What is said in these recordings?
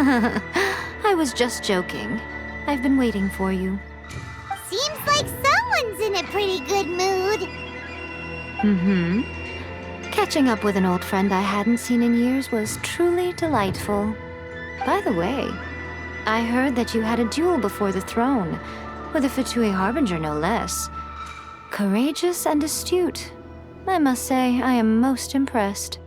I was just joking. I've been waiting for you. Seems like someone's in a pretty good mood. Catching up with an old friend I hadn't seen in years was truly delightful. By the way, I heard that you had a duel before the throne, with a Fatui Harbinger no less. Courageous and astute. I must say, I am most impressed.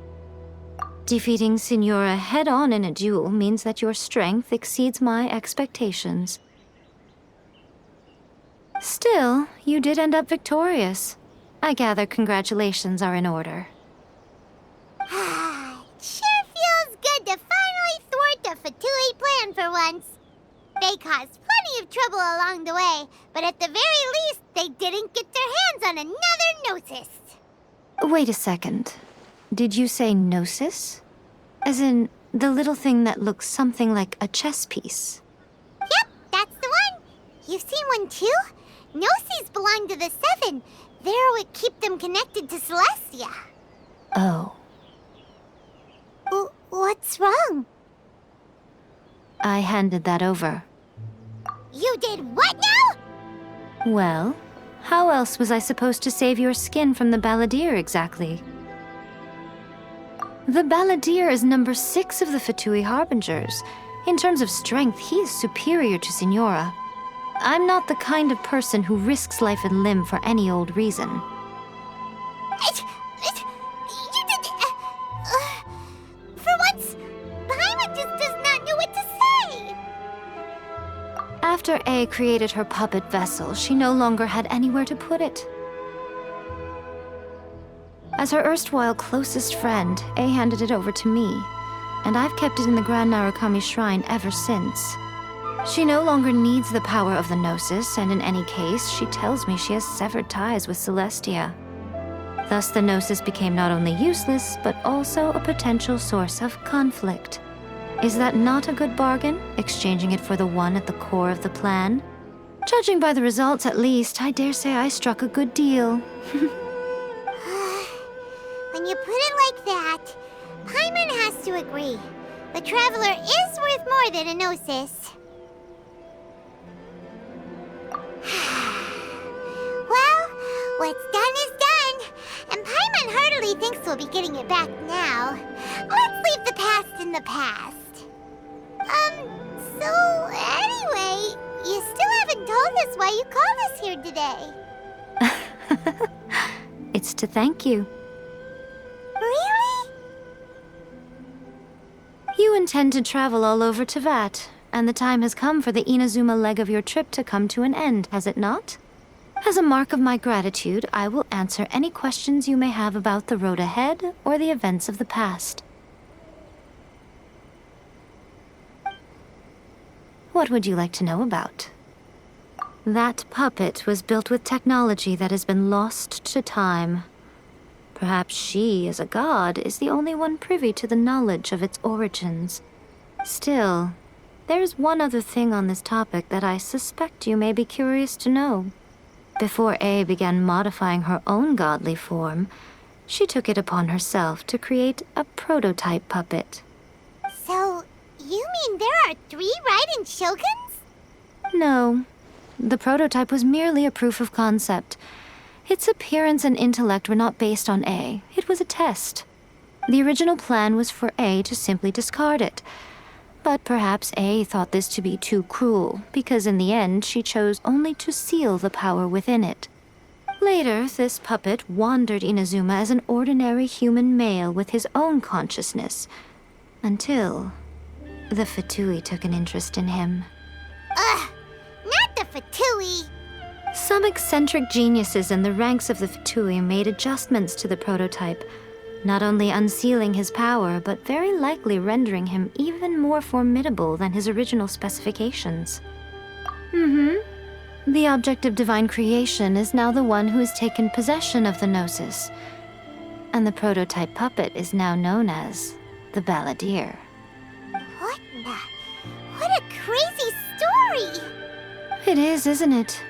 Defeating Signora head-on in a duel means that your strength exceeds my expectations. Still, you did end up victorious. I gather congratulations are in order. Sure feels good to finally thwart the Fatui plan for once. They caused plenty of trouble along the way, but at the very least, they didn't get their hands on another Gnosis. Wait a second. Did you say Gnosis? As in, the little thing that looks something like a chess piece? Yep, that's the one. You've seen one too? Gnosis belong to the Seven. They're what keep them connected to Celestia. Oh. What's wrong? I handed that over. You did what now? Well, how else was I supposed to save your skin from the Balladeer exactly? The Balladeer is number 6 of the Fatui Harbingers. In terms of strength, he is superior to Signora. I'm not the kind of person who risks life and limb for any old reason. You did... for once, Paimon just does not know what to say. After A created her puppet vessel, she no longer had anywhere to put it. As her erstwhile closest friend, A handed it over to me, and I've kept it in the Grand Narukami Shrine ever since. She no longer needs the power of the Gnosis, and in any case, she tells me she has severed ties with Celestia. Thus, the Gnosis became not only useless, but also a potential source of conflict. Is that not a good bargain, exchanging it for the one at the core of the plan? Judging by the results, at least, I dare say I struck a good deal. When you put it like that, Paimon has to agree. The Traveler is worth more than a Gnosis. Well, what's done is done, and Paimon heartily thinks we'll be getting it back now. Let's leave the past in the past. So anyway, you still haven't told us why you called us here today. It's to thank you. Really? You intend to travel all over Teyvat, and the time has come for the Inazuma leg of your trip to come to an end, has it not? As a mark of my gratitude, I will answer any questions you may have about the road ahead or the events of the past. What would you like to know about? That puppet was built with technology that has been lost to time. Perhaps she, as a god, is the only one privy to the knowledge of its origins. Still, there's one other thing on this topic that I suspect you may be curious to know. Before A began modifying her own godly form, she took it upon herself to create a prototype puppet. So, you mean there are 3 Raiden Shoguns? No. The prototype was merely a proof of concept. Its appearance and intellect were not based on A. It was a test. The original plan was for A to simply discard it. But perhaps A thought this to be too cruel, because in the end she chose only to seal the power within it. Later, this puppet wandered Inazuma as an ordinary human male with his own consciousness, until the Fatui took an interest in him. Ugh! Not the Fatui! Some eccentric geniuses in the ranks of the Fatui made adjustments to the prototype, not only unsealing his power, but very likely rendering him even more formidable than his original specifications. The object of divine creation is now the one who has taken possession of the Gnosis, and the prototype puppet is now known as the Balladeer. What a crazy story! It is, isn't it?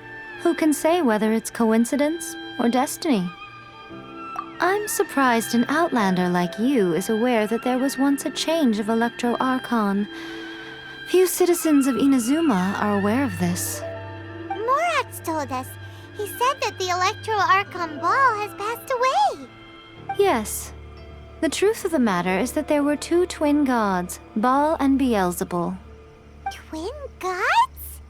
Who can say whether it's coincidence or destiny? I'm surprised an outlander like you is aware that there was once a change of Electro Archon. Few citizens of Inazuma are aware of this. Morax told us. He said that the Electro Archon Ball has passed away. Yes. The truth of the matter is that there were two twin gods, Baal and Beelzebul. Twin gods?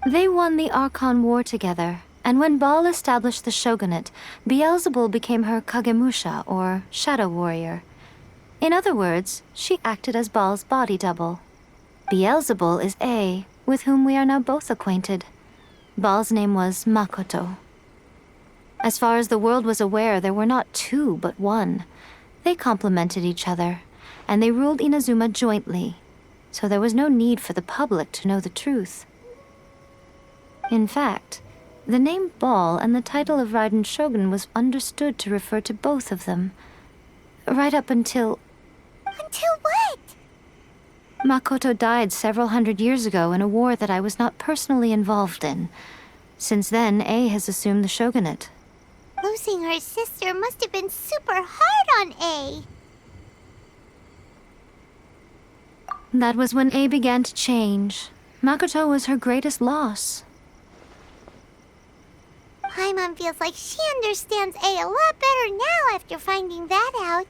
They won the Archon War together, and when Baal established the shogunate, Beelzebul became her Kagemusha, or shadow warrior. In other words, she acted as Baal's body double. Beelzebul is A, with whom we are now both acquainted. Baal's name was Makoto. As far as the world was aware, there were not two, but one. They complemented each other, and they ruled Inazuma jointly, so there was no need for the public to know the truth. In fact, the name Baal and the title of Raiden Shogun was understood to refer to both of them. Right up until... Until what? Makoto died several hundred years ago in a war that I was not personally involved in. Since then, A has assumed the shogunate. Losing her sister must have been super hard on A. That was when A began to change. Makoto was her greatest loss. Paimon feels like she understands A a lot better now after finding that out.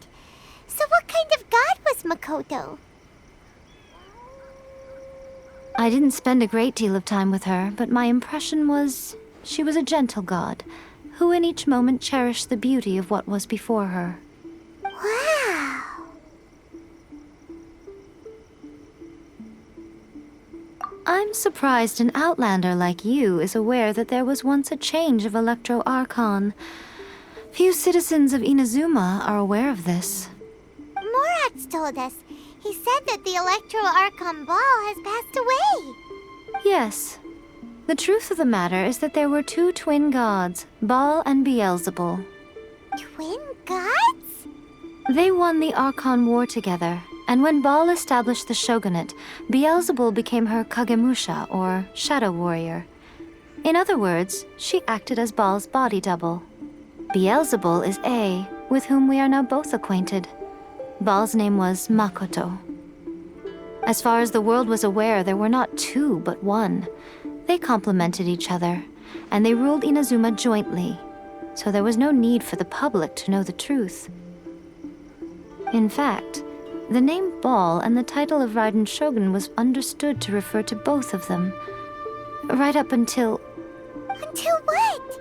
So what kind of god was Makoto? I didn't spend a great deal of time with her, but my impression was she was a gentle god, who in each moment cherished the beauty of what was before her. Wow! I'm surprised an outlander like you is aware that there was once a change of Electro Archon. Few citizens of Inazuma are aware of this. Morax told us. He said that the Electro Archon Ball has passed away. Yes. The truth of the matter is that there were two twin gods, Baal and Beelzebul. Twin gods? They won the Archon War together, and when Baal established the shogunate, Beelzebul became her Kagemusha, or shadow warrior. In other words, she acted as Baal's body double. Beelzebul is A, with whom we are now both acquainted. Baal's name was Makoto. As far as the world was aware, there were not two, but one. They complemented each other, and they ruled Inazuma jointly, so there was no need for the public to know the truth. In fact, the name Baal and the title of Raiden Shogun was understood to refer to both of them. Right up until... Until what?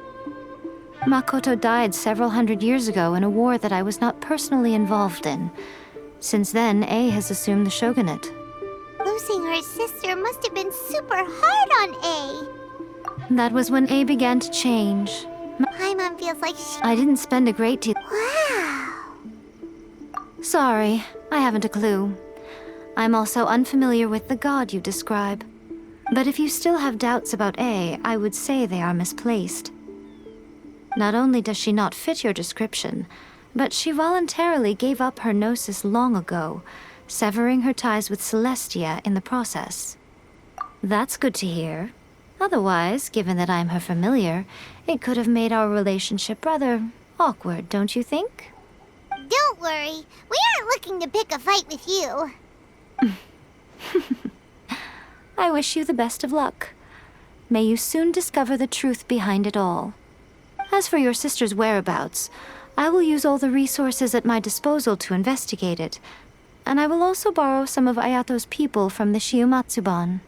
Makoto died several hundred years ago in a war that I was not personally involved in. Since then, A has assumed the shogunate. Losing her sister must have been super hard on A. That was when A began to change. Paimon feels like she... I didn't spend a great deal... Wow! Sorry, I haven't a clue. I'm also unfamiliar with the god you describe. But if you still have doubts about A, I would say they are misplaced. Not only does she not fit your description, but she voluntarily gave up her gnosis long ago, severing her ties with Celestia in the process. That's good to hear. Otherwise, given that I'm her familiar, it could have made our relationship rather awkward, don't you think? Don't worry, we aren't looking to pick a fight with you. I wish you the best of luck. May you soon discover the truth behind it all. As for your sister's whereabouts, I will use all the resources at my disposal to investigate it, and I will also borrow some of Ayato's people from the Shiumatsuban.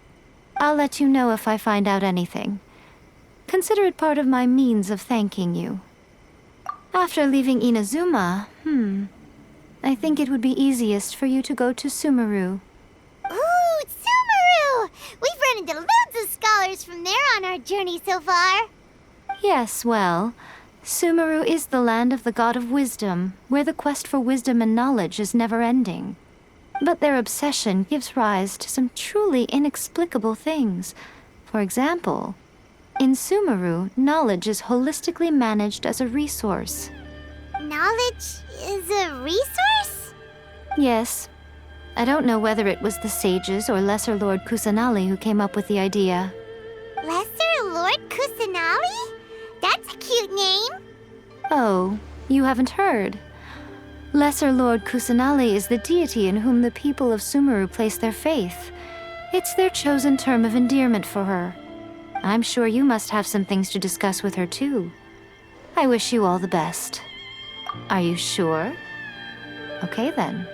I'll let you know if I find out anything. Consider it part of my means of thanking you. After leaving Inazuma, I think it would be easiest for you to go to Sumeru. Ooh, Sumeru! We've run into loads of scholars from there on our journey so far. Yes, well, Sumeru is the land of the god of wisdom, where the quest for wisdom and knowledge is never-ending. But their obsession gives rise to some truly inexplicable things. For example, in Sumeru, knowledge is holistically managed as a resource. Knowledge is a resource? Yes. I don't know whether it was the sages or Lesser Lord Kusanali who came up with the idea. Lesser Lord Kusanali? That's a cute name. Oh, you haven't heard. Lesser Lord Kusanali is the deity in whom the people of Sumeru place their faith. It's their chosen term of endearment for her. I'm sure you must have some things to discuss with her, too. I wish you all the best. Are you sure? Okay, then.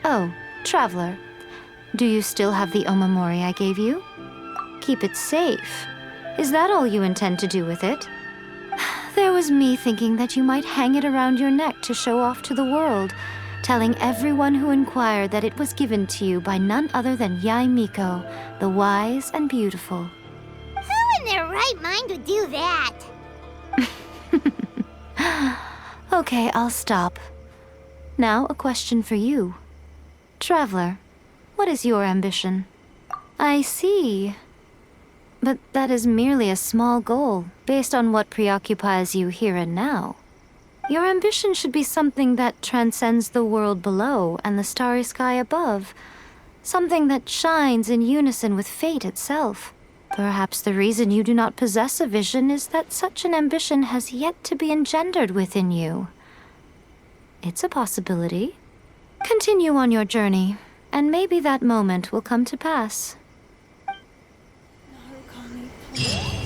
Oh, Traveler, do you still have the omamori I gave you? Keep it safe. Is that all you intend to do with it? There was me thinking that you might hang it around your neck to show off to the world, telling everyone who inquired that it was given to you by none other than Yae Miko, the wise and beautiful. Who in their right mind would do that? Okay, I'll stop. Now, a question for you. Traveler, what is your ambition? I see. But that is merely a small goal, based on what preoccupies you here and now. Your ambition should be something that transcends the world below and the starry sky above. Something that shines in unison with fate itself. Perhaps the reason you do not possess a vision is that such an ambition has yet to be engendered within you. It's a possibility. Continue on your journey, and maybe that moment will come to pass. Narukami, please.